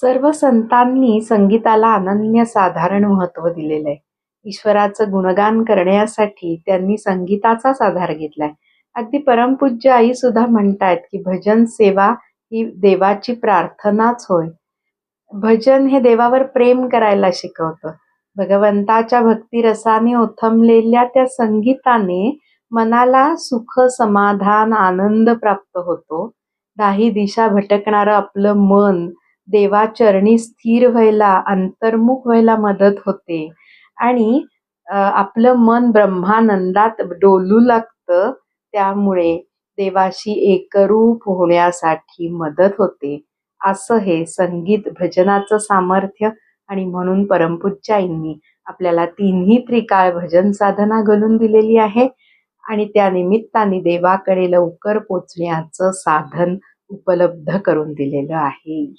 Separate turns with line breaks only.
सर्व संतांनी संगीताला अनन्यसाधारण महत्त्व दिलेलं आहे. ईश्वराचं गुणगान करण्यासाठी त्यांनी संगीताचाच आधार घेतलाय. अगदी परमपूज्य आई सुद्धा म्हणतायत, की भजन सेवा ही देवाची प्रार्थनाच होय. भजन हे देवावर प्रेम करायला शिकवतं. भगवंताच्या भक्तिरसाने ओथंबलेल्या त्या संगीताने मनाला सुख, समाधान, आनंद प्राप्त होतो. दाही दिशा भटकणारं आपलं मन देवाचरणी स्थिर व्हायला, अंतर्मुख व्हायला मदत होते आणि आपलं मन ब्रह्मानंदात डोलू लागतं. त्यामुळे देवाशी एकरूप होण्यासाठी मदत होते. असं हे संगीत भजनाचं सामर्थ्य आणि म्हणून परमपूज्य आईंनी आपल्याला तिन्ही त्रिकाळ भजन साधना घालून दिलेली आहे आणि त्या निमित्ताने देवाकडे लवकर पोचण्याचं साधन उपलब्ध करून दिलेलं आहे.